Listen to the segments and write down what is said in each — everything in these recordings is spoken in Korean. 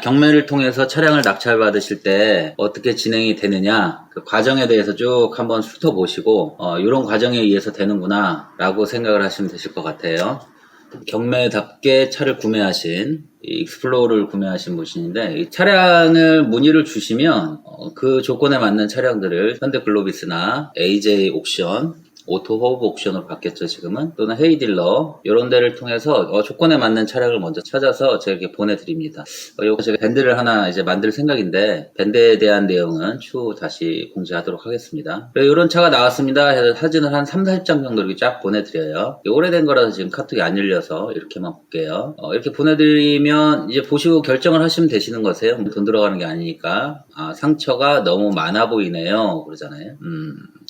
경매를 통해서 차량을 낙찰받으실 때 어떻게 진행이 되느냐, 그 과정에 대해서 쭉 한번 훑어보시고 이런 과정에 의해서 되는구나 라고 생각을 하시면 되실 것 같아요. 경매답게 차를 구매하신 이 익스플로어를 구매하신 분인데, 이 차량을 문의를 주시면 그 조건에 맞는 차량들을 현대글로비스나 AJ 옥션, 오토호브 옥션으로 바뀌었죠 지금은, 또는 헤이딜러 이런 데를 통해서 조건에 맞는 차량을 먼저 찾아서 제가 이렇게 보내드립니다. 요거 제가 밴드를 하나 이제 만들 생각인데, 밴드에 대한 내용은 추후 다시 공지하도록 하겠습니다. 이런 차가 나왔습니다 해서 사진을 한 3-40장 정도 이렇게 쫙 보내드려요. 오래된 거라서 지금 카톡이 안 열려서 이렇게만 볼게요. 이렇게 보내드리면 이제 보시고 결정을 하시면 되시는 거세요. 돈 들어가는 게 아니니까. 상처가 너무 많아 보이네요 그러잖아요.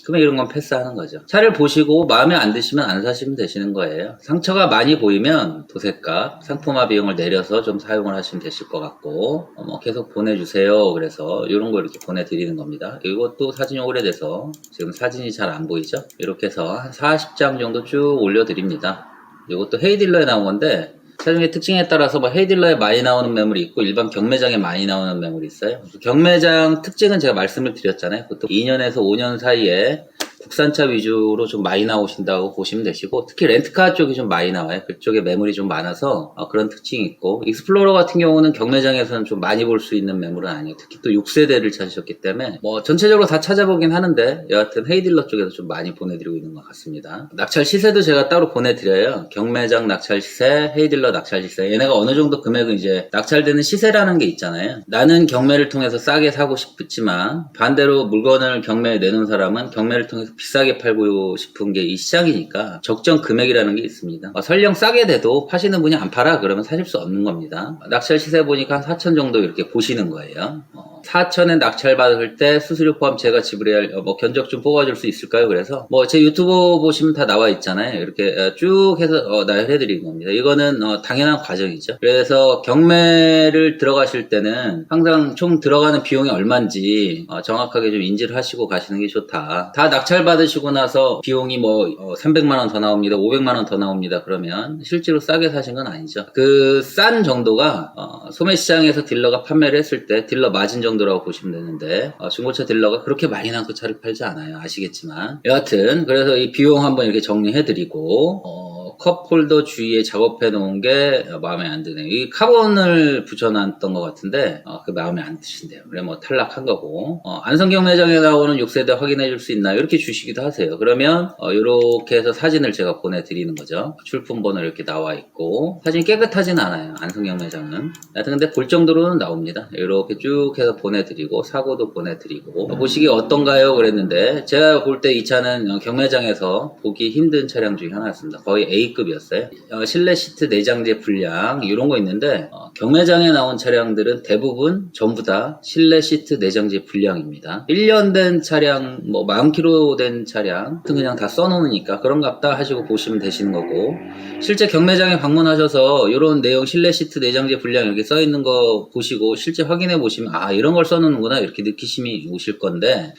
그러면 이런 건 패스하는 거죠. 차를 보시고 마음에 안 드시면 안 사시면 되시는 거예요. 상처가 많이 보이면 도색값, 상품화 비용을 내려서 좀 사용을 하시면 되실 것 같고, 계속 보내주세요. 그래서 이런 거 이렇게 보내드리는 겁니다. 이것도 사진이 오래돼서 지금 사진이 잘 안 보이죠? 이렇게 해서 한 40장 정도 쭉 올려드립니다. 이것도 헤이딜러에 나온 건데, 차종의 특징에 따라서 헤이딜러에 많이 나오는 매물이 있고 일반 경매장에 많이 나오는 매물이 있어요. 경매장 특징은 제가 말씀을 드렸잖아요. 보통 2년에서 5년 사이에 국산차 위주로 좀 많이 나오신다고 보시면 되시고, 특히 렌트카 쪽이 좀 많이 나와요. 그쪽에 매물이 좀 많아서 그런 특징이 있고, 익스플로러 같은 경우는 경매장에서는 좀 많이 볼 수 있는 매물은 아니에요. 특히 또 6세대를 찾으셨기 때문에 전체적으로 다 찾아보긴 하는데, 여하튼 헤이딜러 쪽에서 좀 많이 보내드리고 있는 것 같습니다. 낙찰 시세도 제가 따로 보내드려요. 경매장 낙찰 시세, 헤이딜러 낙찰 시세. 얘네가 어느 정도 금액은 이제 낙찰되는 시세라는 게 있잖아요. 나는 경매를 통해서 싸게 사고 싶지만 반대로 물건을 경매에 내놓은 사람은 경매를 통해서 비싸게 팔고 싶은 게 이 시장이니까 적정 금액이라는 게 있습니다. 설령 싸게 돼도 파시는 분이 안 팔아 그러면 사실 수 없는 겁니다. 낙찰 시세 보니까 한 4천 정도 이렇게 보시는 거예요. 4천에 낙찰 받을 때 수수료 포함 제가 지불해야 할 견적 좀 뽑아줄 수 있을까요? 그래서 제 유튜브 보시면 다 나와 있잖아요. 이렇게 쭉 해서 나열해드리는 겁니다. 이거는 당연한 과정이죠. 그래서 경매를 들어가실 때는 항상 총 들어가는 비용이 얼마인지 정확하게 좀 인지를 하시고 가시는 게 좋다. 다 낙찰 받으시고 나서 비용이 300만 원 더 나옵니다, 500만 원 더 나옵니다 그러면 실제로 싸게 사신 건 아니죠. 그 싼 정도가 소매시장에서 딜러가 판매를 했을 때 딜러 마진 정도라고 보시면 되는데, 중고차 딜러가 그렇게 많이 나고 차를 팔지 않아요. 아시겠지만. 여하튼 그래서 이 비용 한번 이렇게 정리해드리고, 컵홀더 주위에 작업해 놓은 게 마음에 안 드네요. 이 카본을 붙여놨던 것 같은데 그 마음에 안 드신대요. 그래 탈락한 거고, 안성경매장에 나오는 6세대 확인해 줄 수 있나요? 이렇게 주시기도 하세요. 그러면 이렇게 해서 사진을 제가 보내드리는 거죠. 출품번호 이렇게 나와 있고, 사진이 깨끗하진 않아요 안성경매장은. 하여튼 근데 볼 정도로는 나옵니다. 이렇게 쭉 해서 보내드리고, 사고도 보내드리고, 보시기 어떤가요? 그랬는데 제가 볼 때 이 차는 경매장에서 보기 힘든 차량 중에 하나였습니다. 거의 A급이었어요. 실내 시트 내장재 불량 이런 거 있는데, 경매장에 나온 차량들은 대부분 전부 다 실내 시트 내장재 불량입니다. 1년 된 차량, 40km 된 차량 그냥 다 써놓으니까 그런갑다 하시고 보시면 되시는 거고, 실제 경매장에 방문하셔서 이런 내용 실내 시트 내장재 불량 이렇게 써있는 거 보시고 실제 확인해 보시면 이런 걸 써놓는구나 이렇게 느끼심이 오실 건데,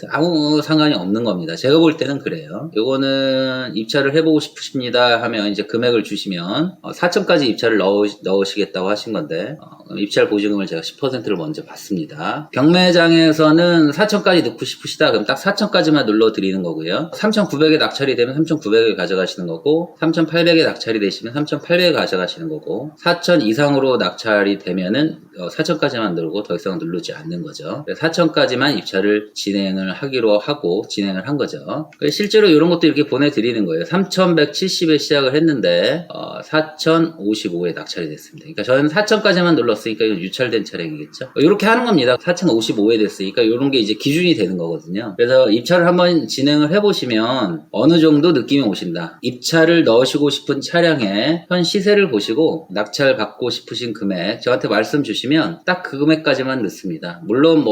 아무 상관이 없는 겁니다. 제가 볼 때는 그래요. 요거는 입찰을 해보고 싶으십니다 하면 이제 금액을 주시면 4천까지 입찰을 넣으시겠다고 하신 건데, 입찰 보증금을 제가 10%를 먼저 받습니다. 경매장에서는 4천까지 넣고 싶으시다 그럼 딱 4천까지만 눌러드리는 거고요. 3,900에 낙찰이 되면 3,900을 가져가시는 거고, 3,800에 낙찰이 되시면 3,800을 가져가시는 거고, 4천 이상으로 낙찰이 되면은 4천까지만 누르고 더 이상 누르지 않는 거죠. 4천까지만 입찰을 진행을 하기로 하고 진행을 한 거죠. 실제로 이런 것도 이렇게 보내드리는 거예요. 3,170에 시작을 했는데 4,055에 낙찰이 됐습니다. 그러니까 저는 4천까지만 눌렀으니까 이건 유찰된 차량이겠죠. 이렇게 하는 겁니다. 4,055에 됐으니까 이런 게 이제 기준이 되는 거거든요. 그래서 입찰을 한번 진행을 해보시면 어느 정도 느낌이 오신다. 입찰을 넣으시고 싶은 차량의 현 시세를 보시고 낙찰 받고 싶으신 금액 저한테 말씀 주시면 딱 그 금액까지만 넣습니다. 물론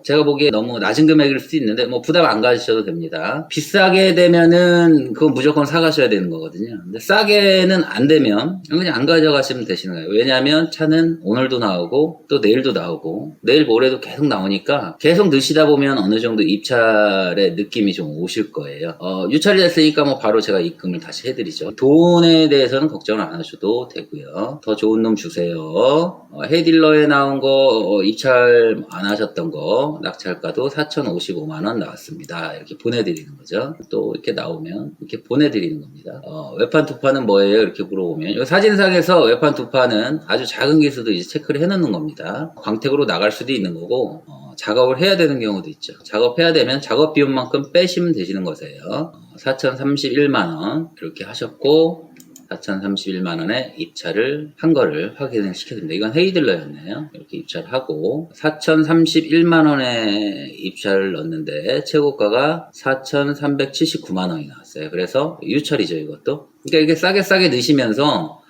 제가 보기에 너무 낮은 금액일 수도 있는데 부담 안 가지셔도 됩니다. 비싸게 되면은 그건 무조건 사가셔야 되는 거거든요. 근데 싸게는 안 되면 그냥 안 가져가시면 되시는 거예요. 왜냐하면 차는 오늘도 나오고 또 내일도 나오고 내일 모레도 계속 나오니까 계속 넣으시다 보면 어느 정도 입찰의 느낌이 좀 오실 거예요. 유찰이 됐으니까 바로 제가 입금을 다시 해드리죠. 돈에 대해서는 걱정을 안 하셔도 되고요. 더 좋은 놈 주세요. 헤이딜러에 헤이딜러에 나온 거 입찰 안 하셨던 거 낙찰가도 4,055만원 나왔습니다. 이렇게 보내드리는 거죠. 또 이렇게 나오면 이렇게 보내드리는 겁니다. 외판 투파는 뭐예요? 이렇게 물어보면 이 사진상에서 외판 투파는 아주 작은 기수도 이제 체크를 해놓는 겁니다. 광택으로 나갈 수도 있는 거고 작업을 해야 되는 경우도 있죠. 작업해야 되면 작업 비용만큼 빼시면 되시는 거세요. 4,031만원 이렇게 하셨고 4,031만원에 입찰을 한 거를 확인을 시켜줍니다. 이건 헤이딜러였네요. 이렇게 입찰을 하고 4,031만원에 입찰을 넣었는데 최고가가 4,379만원이 나왔어요. 그래서 유찰이죠, 이것도. 그러니까 이게 싸게 넣으시면서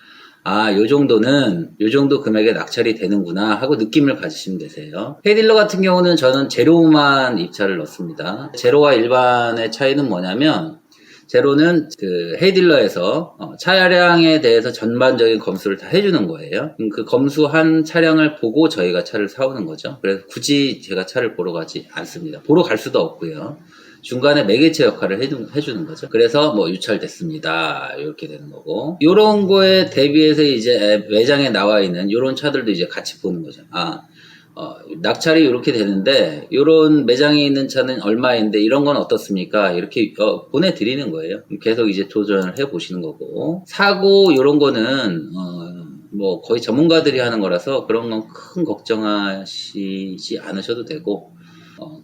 요 정도 금액에 낙찰이 되는구나 하고 느낌을 가지시면 되세요. 헤이딜러 같은 경우는 저는 제로만 입찰을 넣습니다. 제로와 일반의 차이는 뭐냐면 제로는 그 헤이딜러에서 차량에 대해서 전반적인 검수를 다 해주는 거예요. 그 검수한 차량을 보고 저희가 차를 사오는 거죠. 그래서 굳이 제가 차를 보러 가지 않습니다. 보러 갈 수도 없고요. 중간에 매개체 역할을 해주는 거죠. 그래서 뭐 유찰됐습니다. 이렇게 되는 거고. 요런 거에 대비해서 이제 매장에 나와 있는 요런 차들도 이제 같이 보는 거죠. 낙찰이 이렇게 되는데 요런 매장에 있는 차는 얼마인데 이런 건 어떻습니까? 이렇게 보내드리는 거예요. 계속 이제 도전을 해보시는 거고. 사고 요런 거는 뭐 거의 전문가들이 하는 거라서 그런 건 큰 걱정하시지 않으셔도 되고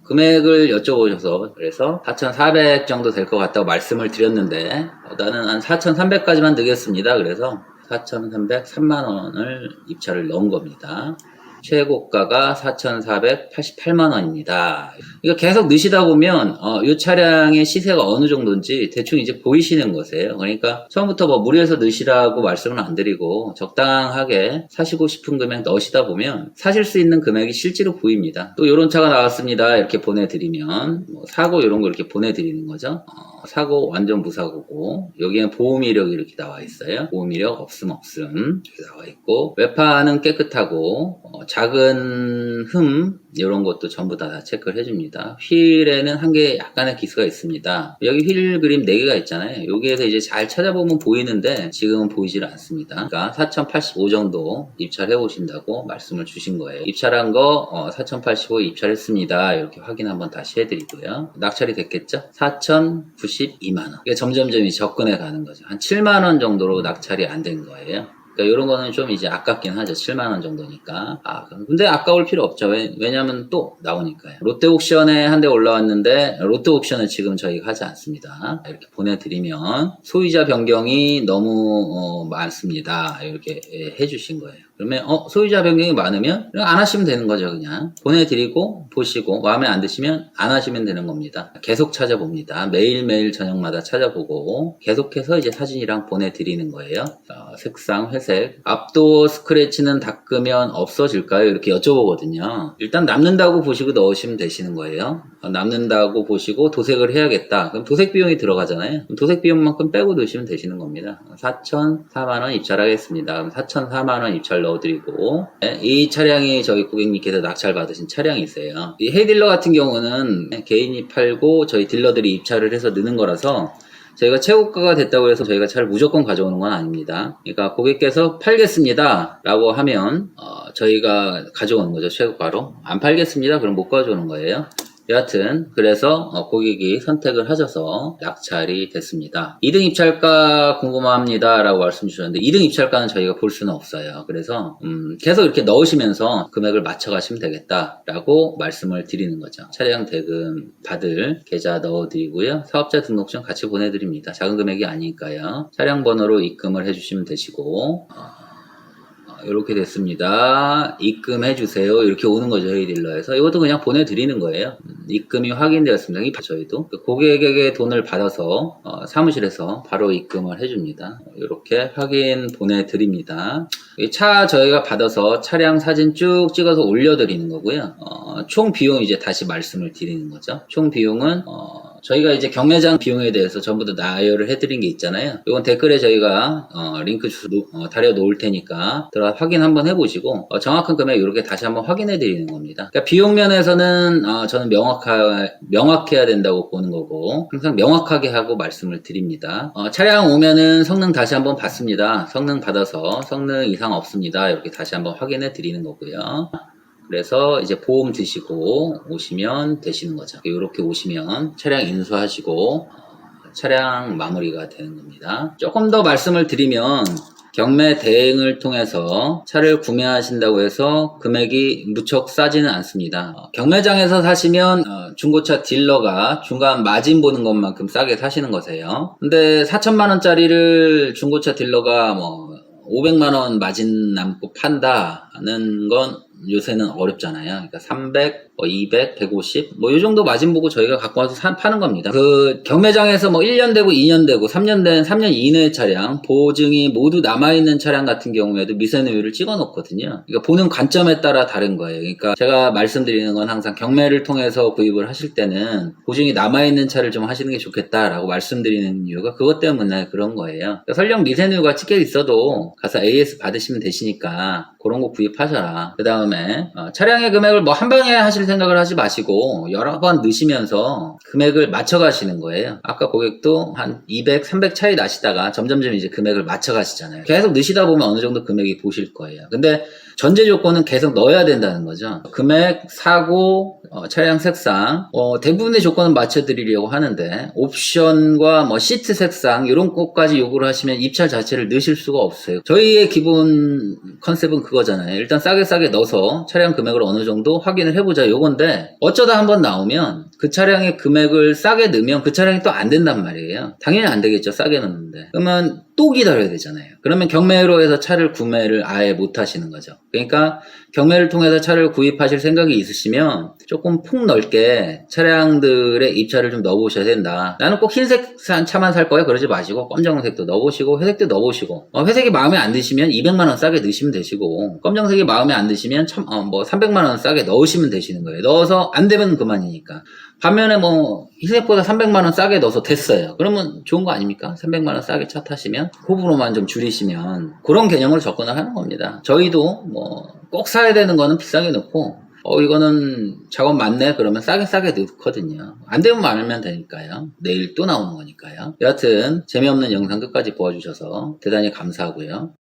금액을 여쭤보셔서 그래서 4,400 정도 될 것 같다고 말씀을 드렸는데 나는 한 4,300까지만 넣겠습니다. 그래서 4,303만원을 입찰을 넣은 겁니다. 최고가가 4,488만원입니다. 이거 계속 넣으시다 보면 이 차량의 시세가 어느 정도인지 대충 이제 보이시는 거세요. 그러니까 처음부터 뭐 무리해서 넣으시라고 말씀은 안 드리고 적당하게 사시고 싶은 금액 넣으시다 보면 사실 수 있는 금액이 실제로 보입니다. 또 이런 차가 나왔습니다. 이렇게 보내드리면 사고 이런 거 이렇게 보내드리는 거죠. 사고 완전 무사고고 여기에는 보험 이력이 이렇게 나와 있어요. 보험 이력 없음 이렇게 나와 있고 외판은 깨끗하고 작은 흠 이런 것도 전부 다 체크를 해줍니다. 휠에는 한 개 약간의 기스가 있습니다. 여기 휠 그림 4개가 있잖아요. 여기에서 이제 잘 찾아보면 보이는데 지금은 보이질 않습니다. 그러니까 4,085 정도 입찰해 오신다고 말씀을 주신 거예요. 입찰한 거 4,085 입찰했습니다. 이렇게 확인 한번 다시 해드리고요. 낙찰이 됐겠죠? 4,092만원. 이게 점점점 접근해 가는 거죠. 한 7만원 정도로 낙찰이 안 된 거예요. 그러니까 이런 거는 좀 이제 아깝긴 하죠. 7만원 정도니까. 근데 아까울 필요 없죠. 왜냐면 또 나오니까요. 롯데옥션에 한 대 올라왔는데 롯데옥션을 지금 저희가 하지 않습니다. 이렇게 보내드리면 소유자 변경이 너무 많습니다. 이렇게 해주신 거예요. 그러면 소유자 변경이 많으면 안 하시면 되는 거죠. 그냥 보내드리고 보시고 마음에 안 드시면 안 하시면 되는 겁니다. 계속 찾아봅니다. 매일매일 저녁마다 찾아보고 계속해서 이제 사진이랑 보내드리는 거예요. 색상 회색 앞도어 스크래치는 닦으면 없어질까요? 이렇게 여쭤보거든요. 일단 남는다고 보시고 넣으시면 되시는 거예요. 남는다고 보시고 도색을 해야겠다. 그럼 도색 비용이 들어가잖아요. 도색 비용만큼 빼고 넣으시면 되시는 겁니다. 4,004만원 입찰하겠습니다. 그럼 4,004만원 입찰 넣어드리고 이 차량이 저희 고객님께서 낙찰 받으신 차량이 있어요. 이 헤이딜러 같은 경우는 개인이 팔고 저희 딜러들이 입찰을 해서 넣는 거라서 저희가 최고가가 됐다고 해서 저희가 차를 무조건 가져오는 건 아닙니다. 그러니까 고객께서 팔겠습니다 라고 하면 저희가 가져오는 거죠. 최고가로. 안 팔겠습니다 그럼 못 가져오는 거예요. 여하튼 그래서 고객이 선택을 하셔서 낙찰이 됐습니다. 2등 입찰가 궁금합니다 라고 말씀 주셨는데 2등 입찰가는 저희가 볼 수는 없어요. 그래서 계속 이렇게 넣으시면서 금액을 맞춰 가시면 되겠다 라고 말씀을 드리는 거죠. 차량 대금 받을 계좌 넣어 드리고요. 사업자 등록증 같이 보내드립니다. 작은 금액이 아니니까요. 차량 번호로 입금을 해주시면 되시고 이렇게 됐습니다. 입금해 주세요. 이렇게 오는 거죠. 헤이딜러에서. 이것도 그냥 보내드리는 거예요. 입금이 확인되었습니다. 저희도 고객에게 돈을 받아서 사무실에서 바로 입금을 해줍니다. 이렇게 확인 보내드립니다. 이 차 저희가 받아서 차량 사진 쭉 찍어서 올려드리는 거고요. 총 비용 이제 다시 말씀을 드리는 거죠. 총 비용은 저희가 이제 경매장 비용에 대해서 전부 다 나열을 해드린 게 있잖아요. 이건 댓글에 저희가 링크 달여 놓을 테니까 들어가 확인 한번 해보시고 정확한 금액 이렇게 다시 한번 확인해 드리는 겁니다. 그러니까 비용 면에서는 저는 명확해야 된다고 보는 거고 항상 명확하게 하고 말씀을 드립니다. 차량 오면은 성능 다시 한번 받습니다. 성능 받아서 성능 이상 없습니다. 이렇게 다시 한번 확인해 드리는 거고요. 그래서 이제 보험 드시고 오시면 되시는 거죠. 이렇게 오시면 차량 인수하시고 차량 마무리가 되는 겁니다. 조금 더 말씀을 드리면 경매 대행을 통해서 차를 구매하신다고 해서 금액이 무척 싸지는 않습니다. 경매장에서 사시면 중고차 딜러가 중간 마진 보는 것만큼 싸게 사시는 거세요. 근데 4천만원짜리를 중고차 딜러가 뭐 500만원 마진 남고 판다는 건 요새는 어렵잖아요. 그러니까 300, 200, 150, 이 정도 마진 보고 저희가 갖고 와서 파는 겁니다. 그 경매장에서 1년 되고 2년 되고 3년 된 3년 이내의 차량, 보증이 모두 남아있는 차량 같은 경우에도 미세누유를 찍어 놓거든요. 그러니까 보는 관점에 따라 다른 거예요. 그러니까 제가 말씀드리는 건 항상 경매를 통해서 구입을 하실 때는 보증이 남아있는 차를 좀 하시는 게 좋겠다라고 말씀드리는 이유가 그것 때문에 그런 거예요. 그러니까 설령 미세누유가 찍혀 있어도 가서 AS 받으시면 되시니까 그런 거 구입하셔라. 그 다음에 차량의 금액을 한 방에 하실 생각을 하지 마시고 여러 번 넣으시면서 금액을 맞춰 가시는 거예요. 아까 고객도 한 200, 300 차이 나시다가 점점점 이제 금액을 맞춰 가시잖아요. 계속 넣으시다 보면 어느 정도 금액이 보실 거예요. 근데 전제 조건은 계속 넣어야 된다는 거죠. 금액, 사고, 차량 색상, 대부분의 조건은 맞춰드리려고 하는데 옵션과 시트 색상 이런 것까지 요구를 하시면 입찰 자체를 넣으실 수가 없어요. 저희의 기본 컨셉은 그거잖아요. 일단 싸게 넣어서 차량 금액을 어느 정도 확인을 해보자 요건데 어쩌다 한번 나오면 그 차량의 금액을 싸게 넣으면 그 차량이 또 안 된단 말이에요. 당연히 안 되겠죠. 싸게 넣는데. 그러면 또 기다려야 되잖아요. 그러면 경매로 해서 차를 구매를 아예 못 하시는 거죠. 그러니까 경매를 통해서 차를 구입하실 생각이 있으시면 조금 폭 넓게 차량들의 입찰을 좀 넣어보셔야 된다. 나는 꼭 흰색 차만 살 거예요. 그러지 마시고 검정색도 넣어보시고 회색도 넣어보시고 회색이 마음에 안 드시면 200만원 싸게 넣으시면 되시고 검정색이 마음에 안 드시면 300만원 싸게 넣으시면 되시는 거예요. 넣어서 안 되면 그만이니까. 반면에 흰색보다 300만원 싸게 넣어서 됐어요. 그러면 좋은 거 아닙니까? 300만원 싸게 차 타시면 호불호만 좀 줄이시면 그런 개념으로 접근을 하는 겁니다. 저희도 꼭 사야 되는 거는 비싸게 넣고 이거는 작업 많네 그러면 싸게 넣거든요. 안 되면 말면 되니까요. 내일 또 나오는 거니까요. 여하튼 재미없는 영상 끝까지 보아주셔서 대단히 감사하고요.